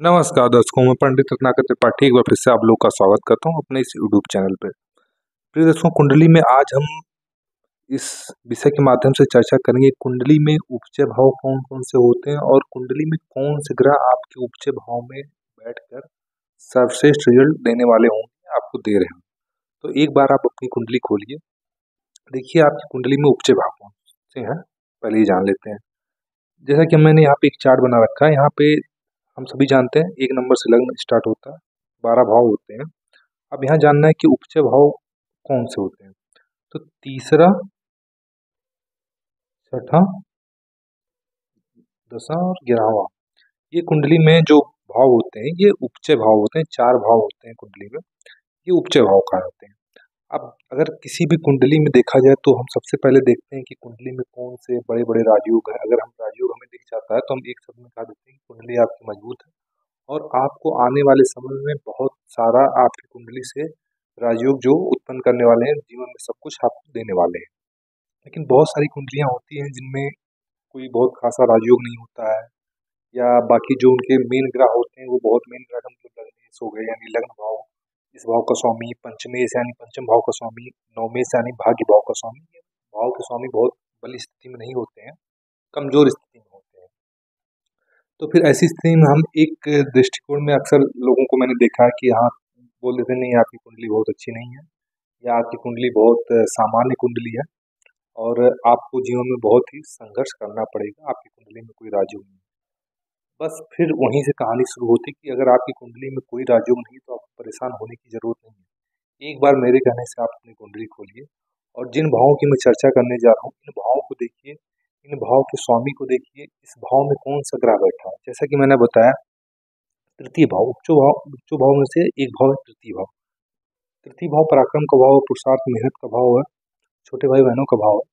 नमस्कार दर्शकों, मैं पंडित रत्नाकर त्रिपाठी एक बार फिर से आप लोग का स्वागत करता हूं अपने इस यूट्यूब चैनल पे। प्रिय दर्शकों, कुंडली में आज हम इस विषय के माध्यम से चर्चा करेंगे कुंडली में उपचय भाव कौन कौन से होते हैं और कुंडली में कौन से ग्रह आपके उपचय भाव में बैठकर सर्वश्रेष्ठ रिजल्ट देने वाले होंगे, आपको दे रहे हैं। तो एक बार आप अपनी कुंडली खोलिए, देखिए आपकी कुंडली में उपचय भाव कौन से हैं, पहले ही जान लेते हैं। जैसा कि मैंने यहाँ पे एक चार्ट बना रखा है, यहाँ पे हम सभी जानते हैं 1 नंबर से लग्न स्टार्ट होता है, 12 भाव होते हैं। अब यहाँ जानना है कि उपचय भाव कौन से होते हैं। तो तीसरा, छठा, 10वां और 11वां, ये कुंडली में जो भाव होते हैं ये उपचय भाव होते हैं। 4 भाव होते हैं कुंडली में, ये उपचय भाव कहलाते हैं। अब अगर किसी भी कुंडली में देखा जाए तो हम सबसे पहले देखते हैं कि कुंडली में कौन से बड़े बड़े राजयोग हैं। अगर हम राजयोग हमें दिख जाता है तो हम एक शब्द में कह देते हैं कि कुंडली आपकी मजबूत है और आपको आने वाले समय में बहुत सारा आपकी कुंडली से राजयोग जो उत्पन्न करने वाले हैं, जीवन में सब कुछ आपको देने वाले हैं। लेकिन बहुत सारी कुंडलियां होती हैं जिनमें कोई बहुत खासा राजयोग नहीं होता है, या बाकी जो उनके मेन ग्रह होते हैं वो बहुत मेन ग्रह का मतलब लग्नेश हो गए यानी लग्न भाव, इस भाव का स्वामी, पंचमेश यानी पंचम भाव का स्वामी, नवमेश यानी भाग्य भाव का स्वामी। ये भाव के स्वामी बहुत बली स्थिति में नहीं होते हैं, कमजोर स्थिति में होते हैं। तो फिर ऐसी स्थिति में हम एक दृष्टिकोण में अक्सर लोगों को मैंने देखा है कि हाँ, बोल देते हैं, नहीं आपकी कुंडली बहुत अच्छी नहीं है, या आपकी कुंडली बहुत सामान्य कुंडली है और आपको जीवन में बहुत ही संघर्ष करना पड़ेगा, आपकी कुंडली में कोई राजयोग नहीं है। बस फिर वहीं से कहानी शुरू होती कि अगर आपकी कुंडली में कोई राजयोग नहीं तो आपको परेशान होने की जरूरत नहीं है। एक बार मेरे कहने से आप अपनी कुंडली खोलिए और जिन भावों की मैं चर्चा करने जा रहा हूँ इन भावों को देखिए, इन भाव के स्वामी को देखिए, इस भाव में कौन सा ग्रह बैठा है। जैसा कि मैंने बताया, तृतीय भाव, उच्च भाव में से एक भाव है तृतीय भाव। तृतीय भाव पराक्रम का भाव, पुरुषार्थ मेहनत का भाव है, छोटे भाई बहनों का भाव है।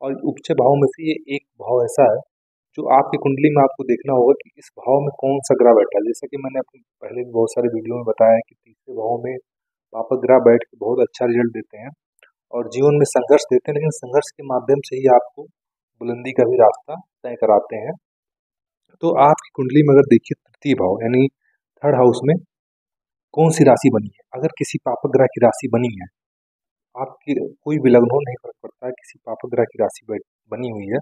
और उपचय भाव में से ये एक भाव ऐसा है जो आपकी कुंडली में आपको देखना होगा कि इस भाव में कौन सा ग्रह बैठा है। जैसा कि मैंने अपने पहले भी बहुत सारे वीडियो में बताया है कि तीसरे भाव में पापक ग्रह बैठ के बहुत अच्छा रिजल्ट देते हैं और जीवन में संघर्ष देते हैं, लेकिन संघर्ष के माध्यम से ही आपको बुलंदी का भी रास्ता तय कराते हैं। तो आपकी कुंडली में अगर देखिए तृतीय भाव यानी थर्ड हाउस में कौन सी राशि बनी है, अगर किसी पापक ग्रह की राशि बनी है, आपकी कोई भी लग्न हो नहीं फर्क पड़ता है, किसी पापक ग्रह की राशि बनी हुई है,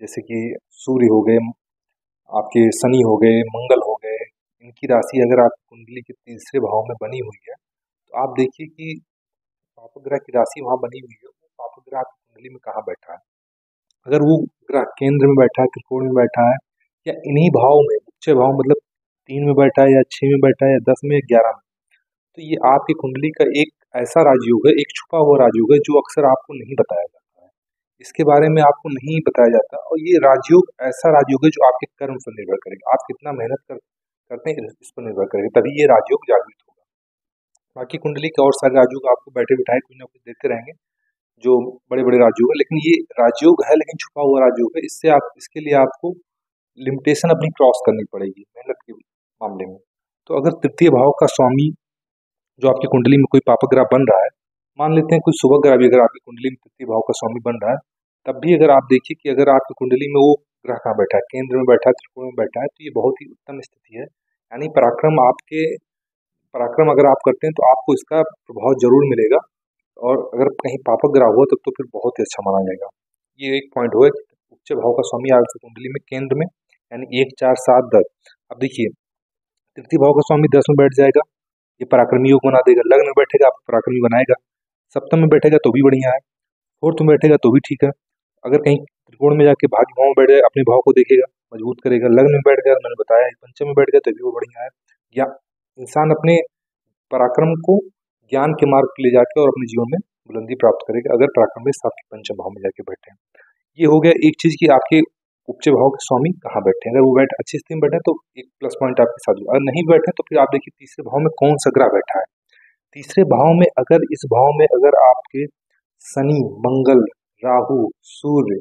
जैसे कि सूर्य हो गए, आपके शनि हो गए, मंगल हो गए, इनकी राशि अगर आपकी कुंडली के तीसरे भाव में बनी हुई है तो आप देखिए कि पापक ग्रह की राशि वहाँ बनी हुई है, वो पापक ग्रह आपकी कुंडली में कहाँ बैठा है। अगर वो ग्रह केंद्र में बैठा है, त्रिकोण में बैठा है, या इन्हीं भाव में उच्च भाव मतलब 3 में बैठा है या 6 में बैठा है या 10 में या 11 में, तो ये आपकी कुंडली का एक ऐसा राजयोग है, एक छुपा हुआ राजयोग है जो अक्सर आपको नहीं बताया जाता है। इसके बारे में आपको नहीं बताया जाता और ये राजयोग ऐसा राजयोग है जो आपके कर्म पर निर्भर करेगा। आप कितना मेहनत करते हैं इस पर निर्भर करेगा, तभी ये राजयोग जागृत होगा। बाकी कुंडली के और सारे राजयोग आपको बैठे बिठाए कुछ ना कुछ देते रहेंगे, जो बड़े बड़े राजयोग है, लेकिन ये राजयोग है लेकिन छुपा हुआ राजयोग है। इससे आप, इसके लिए आपको लिमिटेशन अपनी क्रॉस करनी पड़ेगी मेहनत के मामले में। तो अगर तृतीय भाव का स्वामी जो आपकी कुंडली में कोई पापक ग्रह बन रहा है, मान लेते हैं कोई शुभ ग्रह भी अगर आपकी कुंडली में तृतीय भाव का स्वामी बन रहा है, तब भी अगर आप देखिए कि अगर आपकी कुंडली में वो ग्रह कहाँ बैठा है, केंद्र में बैठा है, त्रिकोण में बैठा है, तो ये बहुत ही उत्तम स्थिति है। यानी पराक्रम अगर आप करते हैं तो आपको इसका प्रभाव जरूर मिलेगा, और अगर कहीं पापक ग्रह हुआ तब तो फिर बहुत ही अच्छा माना जाएगा। ये एक पॉइंट हुआ कि उच्च भाव का स्वामी आपकी कुंडली में केंद्र में यानी 1, 4, 7, 10। अब देखिए तृतीय भाव का स्वामी 10 में बैठ जाएगा, ये पराक्रमी योग बना देगा। लग्न में बैठेगा आपको पराक्रमी बनाएगा। सप्तम में बैठेगा तो भी बढ़िया है, फोर्थ में बैठेगा तो भी ठीक है। अगर कहीं त्रिकोण में जाके भाग्य भाव में बैठ जाए, अपने भाव को देखेगा, मजबूत करेगा। लग्न में बैठ गया, मैंने बताया, पंचम में बैठ गया तो भी वो बढ़िया है। या इंसान अपने पराक्रम को ज्ञान के मार्ग पे ले जाके और अपने जीवन में बुलंदी प्राप्त करेगा अगर पराक्रम में आपके पंचम भाव में जाके बैठे हैं। ये हो गया एक चीज कि आपके उपचय भाव के स्वामी कहाँ बैठे हैं। अगर वो बैठे अच्छी स्थिति में बैठे तो एक प्लस पॉइंट आपके साथ होगा। अगर नहीं बैठे तो फिर आप देखिए तीसरे भाव में कौन सा ग्रह बैठा है। तीसरे भाव में अगर, इस भाव में अगर आपके शनि, मंगल, राहु, सूर्य,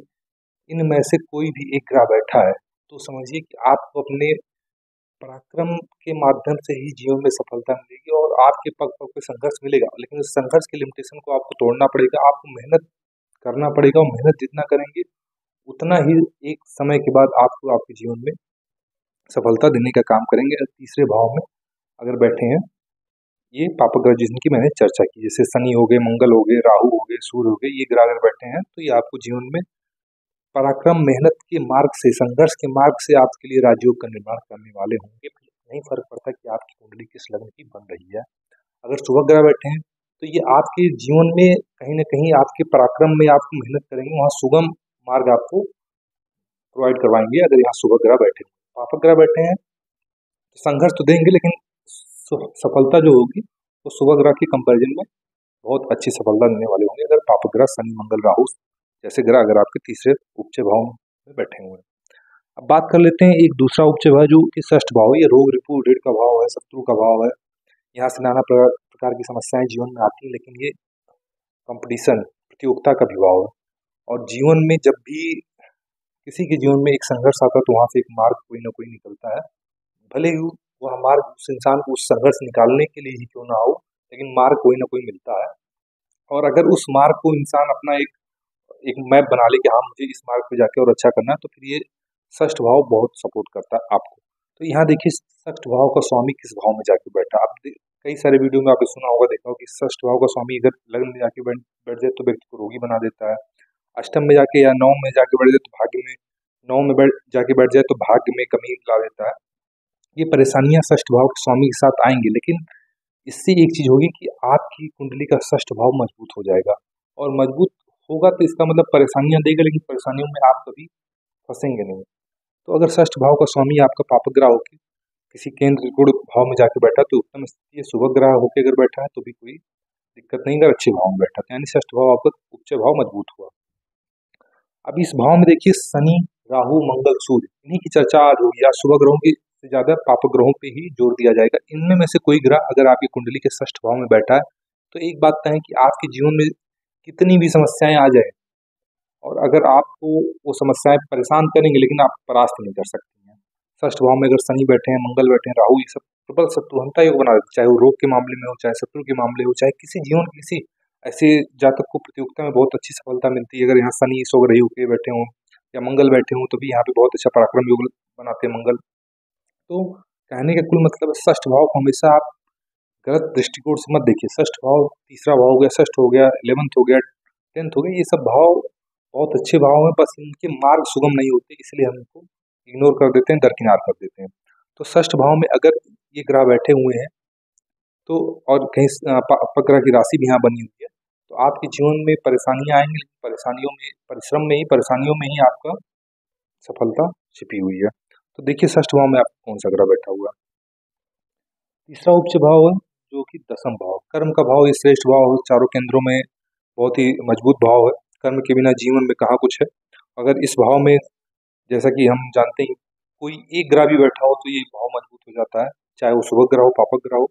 इनमें से कोई भी एक ग्रह बैठा है तो समझिए कि आपको अपने पराक्रम के माध्यम से ही जीवन में सफलता मिलेगी और आपके पग पग पे संघर्ष मिलेगा, लेकिन उस संघर्ष के लिमिटेशन को आपको तोड़ना पड़ेगा, आपको मेहनत करना पड़ेगा और मेहनत जितना करेंगे उतना ही एक समय के बाद आपको आपके जीवन में सफलता देने का काम करेंगे। तीसरे भाव में अगर बैठे हैं ये पाप ग्रह जिनकी मैंने चर्चा की, जैसे शनि हो गए, मंगल हो गए, राहु हो गए, सूर्य हो गए, ये ग्रह अगर बैठे हैं तो ये आपको जीवन में पराक्रम, मेहनत के मार्ग से, संघर्ष के मार्ग से आपके लिए राजयोग का निर्माण करने वाले होंगे। नहीं फर्क पड़ता कि आपकी कुंडली किस लग्न की बन रही है। अगर शुभ ग्रह बैठे हैं तो ये आपके जीवन में कहीं ना कहीं आपके पराक्रम में आपको मेहनत करेंगे, वहाँ सुगम मार्ग आपको प्रोवाइड करवाएंगे। अगर यहाँ शुभ ग्रह बैठे हैं, पाप ग्रह बैठे हैं तो संघर्ष तो देंगे, लेकिन सफलता जो होगी वो शुभ ग्रह के कंपैरिजन में बहुत अच्छी सफलता देने वाले होंगे, अगर पाप ग्रह शनि मंगल राहु जैसे ग्रह अगर आपके तीसरे उपचय भाव में बैठे हुए हैं। अब बात कर लेते हैं एक दूसरा उपचय भाव जो कि षष्ठ भाव, ये रोग रिपु ऋण का भाव है, शत्रु का भाव है। यहाँ से नाना प्रकार की समस्याएं जीवन में आती हैं, लेकिन ये कंपटीशन, प्रतियोगिता का भी भाव है। और जीवन में जब भी किसी के जीवन में एक संघर्ष आता है तो वहाँ से एक मार्ग कोई ना कोई निकलता है, भले ही वह मार्ग उस इंसान को उस संघर्ष निकालने के लिए ही क्यों ना हो, लेकिन मार्ग कोई ना कोई मिलता है। और अगर उस मार्ग को इंसान अपना एक मैप बना ले कि हाँ मुझे इस मार्ग पे जाके और अच्छा करना है, तो फिर ये षष्ठ भाव बहुत सपोर्ट करता है आपको। तो यहाँ देखिए षष्ठ भाव का स्वामी किस भाव में जाके बैठा। आप कई सारे वीडियो में आपने सुना होगा, देखा होगा कि षष्ठ भाव का स्वामी इधर लग्न में जाके बैठ जाए तो व्यक्ति को रोगी बना देता है, अष्टम में जाके या नौ में जाके बैठ जाए तो भाग्य में, नौ में जाके बैठ जाए तो भाग्य में कमी ला देता है। ये परेशानियां षष्ठ भाव के स्वामी के साथ आएंगी, लेकिन इससे एक चीज होगी कि आपकी कुंडली का षष्ठ भाव मजबूत हो जाएगा। और मजबूत होगा तो इसका मतलब परेशानियां देगा, लेकिन परेशानियों में आप कभी फंसेंगे नहीं। तो अगर षष्ठ भाव का स्वामी आपका पापग्रह होकर किसी केंद्र त्रिकोण भाव में जाके बैठा तो उत्तम स्थिति है। शुभ ग्रह होकर अगर बैठा है तो भी कोई दिक्कत नहीं, अगर अच्छे भाव में बैठा तो यानी षष्ठ भाव आपका उच्च भाव मजबूत हुआ। अब इस भाव में देखिए शनि, राहु, मंगल, सूर्य, इन्हीं की चर्चा आज होगी। आज शुभ ग्रहों की से ज्यादा पाप ग्रहों पे ही जोर दिया जाएगा। इनमें में से कोई ग्रह अगर आपकी कुंडली के षष्ठ भाव में बैठा है तो एक बात तय है कि आपके जीवन में कितनी भी समस्याएं आ जाए और अगर आपको वो समस्याएं परेशान करेंगे, लेकिन आप परास्त नहीं कर सकते हैं। षष्ठ भाव में अगर शनि बैठे हैं, मंगल बैठे हैं, राहु, ये सब प्रबल शत्रुहंता योग बना देते, चाहे वो रोग के मामले में हो, चाहे शत्रु के मामले हो, चाहे किसी जीवन के किसी ऐसे जातक को प्रतियोगिता में बहुत अच्छी सफलता मिलती है। अगर यहाँ शनि सोग्रही होकर बैठे हों या मंगल बैठे हों तो भी यहाँ पे बहुत अच्छा पराक्रम योग बनाते हैं मंगल। तो कहने का कुल मतलब है षष्ठ भाव को हमेशा आप गलत दृष्टिकोण से मत देखिए। षष्ठ भाव, तीसरा भाव हो गया, षष्ठ हो गया, 11th हो गया, 10th हो गया, ये सब भाव बहुत अच्छे भाव हैं, बस इनके मार्ग सुगम नहीं होते, इसलिए हम इनको इग्नोर कर देते हैं, दरकिनार कर देते हैं। तो षष्ठ भाव में अगर ये ग्रह बैठे हुए हैं तो और कहीं अपग्रह की राशि भी यहाँ बनी हुई है तो आपके जीवन में परेशानियां आएंगी, लेकिन परेशानियों में परिश्रम में ही, परेशानियों में ही आपका सफलता छिपी हुई है। तो देखिए षष्ठ भाव में आपका कौन सा ग्रह बैठा हुआ है। तीसरा उच्च भाव है जो कि दसम भाव, कर्म का भाव, ये श्रेष्ठ भाव है, चारों केंद्रों में बहुत ही मजबूत भाव है। कर्म के बिना जीवन में कहाँ कुछ है। अगर इस भाव में जैसा कि हम जानते हैं कोई एक ग्रह भी बैठा हो तो ये भाव मजबूत हो जाता है, चाहे वो शुभ ग्रह हो, पापक ग्रह हो।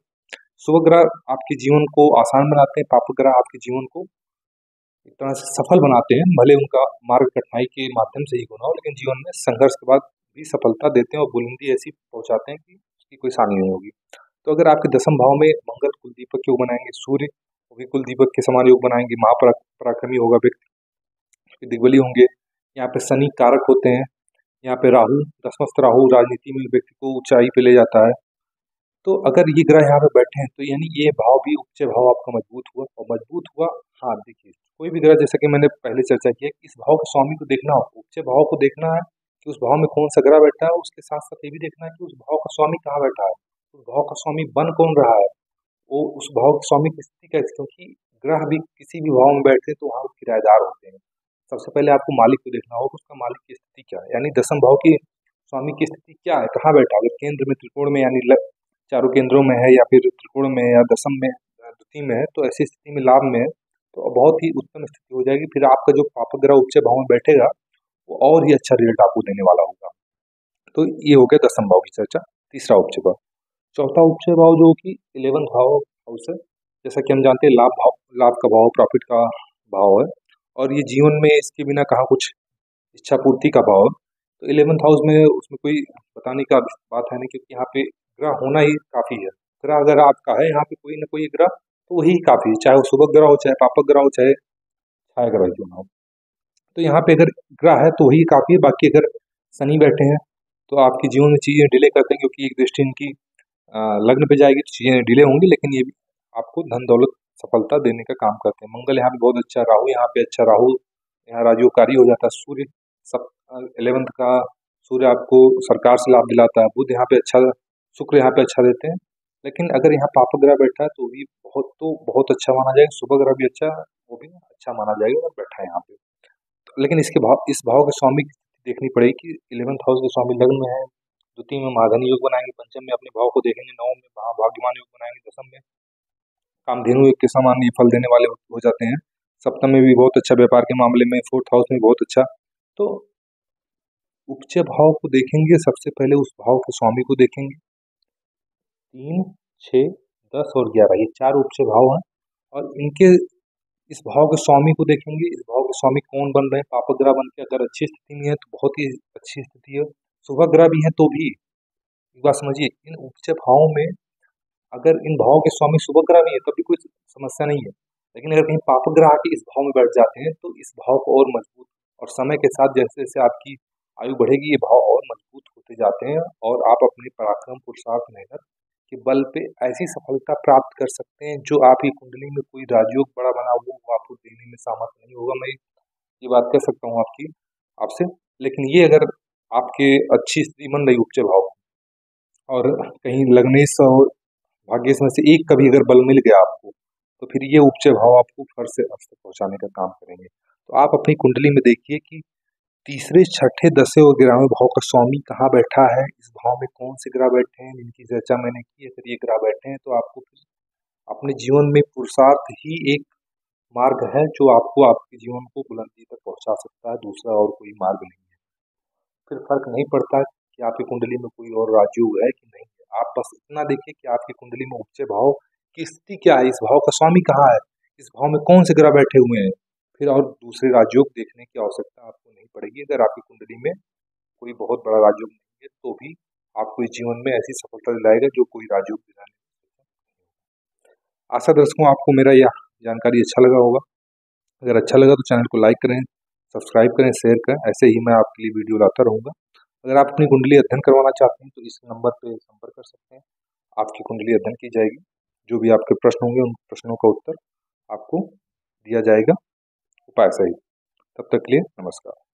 शुभ ग्रह आपके जीवन को आसान बनाते हैं, पापक ग्रह आपके जीवन को एक तरह से सफल बनाते हैं, भले उनका मार्ग कठिनाई के माध्यम से ही क्यों ना हो, लेकिन जीवन में संघर्ष के बाद भी सफलता देते हैं और बुलंदी ऐसी पहुंचाते हैं कि उसकी कोई हानि नहीं होगी। तो अगर आपके दसम भाव में मंगल कुल दीपक योग बनाएंगे, सूर्य वो भी कुल दीपक के समान योग बनाएंगे, महापराक्रमी होगा व्यक्ति, दिग्बली होंगे। यहाँ पे शनि कारक होते हैं, यहाँ पे राहु, दसमस्त राहु राजनीति में व्यक्ति को ऊंचाई पे ले जाता है। तो अगर ये ग्रह यहाँ पे बैठे हैं तो यानी ये भाव भी, उच्च भाव आपका मजबूत हुआ और मजबूत हुआ। हाँ देखिए कोई भी ग्रह, जैसा कि मैंने पहले चर्चा की है, इस भाव के स्वामी को देखना हो, उच्च भाव को देखना है कि उस भाव में कौन सा ग्रह बैठा है, उसके साथ साथ ये भी देखना है कि उस भाव का स्वामी कहाँ बैठा है, उस भाव का स्वामी बन कौन रहा है, वो उस भाव के स्वामी की स्थिति कैसी, क्योंकि ग्रह भी किसी भी भाव में बैठते तो वहाँ किराएदार होते हैं। सबसे पहले आपको मालिक को देखना होगा, उसका मालिक की स्थिति क्या है, यानी दसम भाव की स्वामी की स्थिति क्या है, कहाँ बैठा। अगर केंद्र में, त्रिकोण में, यानी चारों केंद्रों में है, या फिर त्रिकोण में या दसम में, द्वितीय में है, तो ऐसी स्थिति में लाभ में है तो बहुत ही उत्तम स्थिति हो जाएगी। फिर आपका जो पापग्रह उच्च भाव में बैठेगा वो और ही अच्छा रिजल्ट आपको देने वाला होगा। तो ये हो गया दसम भाव की चर्चा, तीसरा उच्च भाव। चौथा उच्च भाव जो कि 11th भाव हाउस है, जैसा कि हम जानते हैं लाभ भाव, लाभ का भाव, प्रॉफिट का भाव है, और ये जीवन में इसके बिना कहाँ कुछ, इच्छा पूर्ति का भाव है। तो 11th हाउस में उसमें कोई बताने का बात है नहीं, क्योंकि यहाँ पे ग्रह होना ही काफी है। ग्रह अगर आपका है यहाँ पे कोई ना कोई ग्रह तो वही काफी है, चाहे वो शुभ ग्रह हो, चाहे पापक ग्रह हो, चाहे छाया ग्रह क्यों ना हो। तो यहाँ पे अगर ग्रह है तो वही काफी है। बाकी अगर शनि बैठे हैं तो आपके जीवन में चीज़ें डिले करते हैं, क्योंकि एक दृष्टि इनकी लग्न पे जाएगी तो चीज़ें डिले होंगी, लेकिन ये भी आपको धन दौलत सफलता देने का काम करते हैं। मंगल यहाँ पे बहुत अच्छा, राहु यहाँ पे अच्छा, राहु यहाँ राजयोगकारी हो जाता है, सूर्य सब 11th का सूर्य आपको सरकार से लाभ दिलाता है, बुध यहाँ पे अच्छा, शुक्र यहाँ पे अच्छा देते हैं। लेकिन अगर यहाँ पाप ग्रह बैठा है तो बहुत अच्छा माना जाएगा, शुभ ग्रह भी अच्छा, वो भी अच्छा माना जाएगा अगर बैठा है यहाँ पे। लेकिन इस भाव के स्वामी की स्थिति देखनी पड़ेगी कि 11th हाउस के स्वामी लग्न में है, द्वितीय में महाधनी योग बनाएंगे, पंचम में अपने भाव को देखेंगे, नवम में महाभाग्यवान योग बनाएंगे, दसम में कामधेनु योग के समान ये फल देने वाले हो जाते हैं, सप्तम में भी बहुत अच्छा, व्यापार के मामले में 4th हाउस में बहुत अच्छा। तो उपचय भाव को देखेंगे, सबसे पहले उस भाव के स्वामी को देखेंगे। 3, 6, 10 और 11 ये 4 उपचय भाव हैं, और इनके इस भाव के स्वामी को देखेंगे। इस भाव के स्वामी कौन बन रहे हैं? पाप ग्रह बन के अगर अच्छी स्थिति में है तो बहुत ही अच्छी स्थिति है, शुभ ग्रह भी है तो भी, एक बात समझिए, इन उपचय भावों में अगर इन भावों के स्वामी शुभ ग्रह भी है तब भी कोई समस्या नहीं है, लेकिन अगर कहीं पाप ग्रह आके इस भाव में बैठ जाते हैं तो इस भाव को और मजबूत, और समय के साथ जैसे जैसे आपकी आयु बढ़ेगी ये भाव और मजबूत होते जाते हैं, और आप अपने पराक्रम, पुरुषार्थ, मेहनत के बल पे ऐसी सफलता प्राप्त कर सकते हैं जो आपकी कुंडली में कोई राजयोग बड़ा बना हुआ वो आपको देने में सामर्थ्य नहीं होगा। मैं ये बात कह सकता हूँ आपसे। लेकिन ये अगर आपके अच्छी स्थिति बन रही उपचय भाव, और कहीं लग्नेश और भाग्येश में से एक कभी अगर बल मिल गया आपको, तो फिर ये उपचय भाव आपको फर्श से अर्श तक पहुंचाने का काम करेंगे। तो आप अपनी कुंडली में देखिए कि तीसरे, छठे, 10वें और 11वें भाव का स्वामी कहाँ बैठा है, इस भाव में कौन से ग्रह बैठे हैं, इनकी चर्चा मैंने की है। अगर ये ग्रह बैठे हैं तो आपको फिर अपने जीवन में पुरुषार्थ ही एक मार्ग है जो आपको आपके जीवन को बुलंदी तक पहुंचा सकता है, दूसरा और कोई मार्ग नहीं है। फिर फर्क नहीं पड़ता कि आपकी कुंडली में कोई और राजयोग है कि नहीं है, आप बस इतना देखिए कि आपकी कुंडली में उपचय भाव की स्थिति क्या है, इस भाव का स्वामी कहाँ है, इस भाव में कौन से ग्रह बैठे हुए हैं। फिर और दूसरे राजयोग देखने की आवश्यकता आपको नहीं पड़ेगी। अगर आपकी कुंडली में कोई बहुत बड़ा राजयोग नहीं है तो भी आपको इस जीवन में ऐसी सफलता दिलाएगा जो कोई राजयोग दिलाने में सक्षम नहीं होगा। आशा दर्शकों आपको मेरा यह जानकारी अच्छा लगा होगा। अगर अच्छा लगा तो चैनल को लाइक करें, सब्सक्राइब करें, शेयर करें, ऐसे ही मैं आपके लिए वीडियो लाता रहूँगा। अगर आप अपनी कुंडली अध्ययन करवाना चाहते हैं तो इस नंबर पर संपर्क कर सकते हैं, आपकी कुंडली अध्ययन की जाएगी, जो भी आपके प्रश्न होंगे उन प्रश्नों का उत्तर आपको दिया जाएगा उपाय सहित। तब तक के लिए नमस्कार।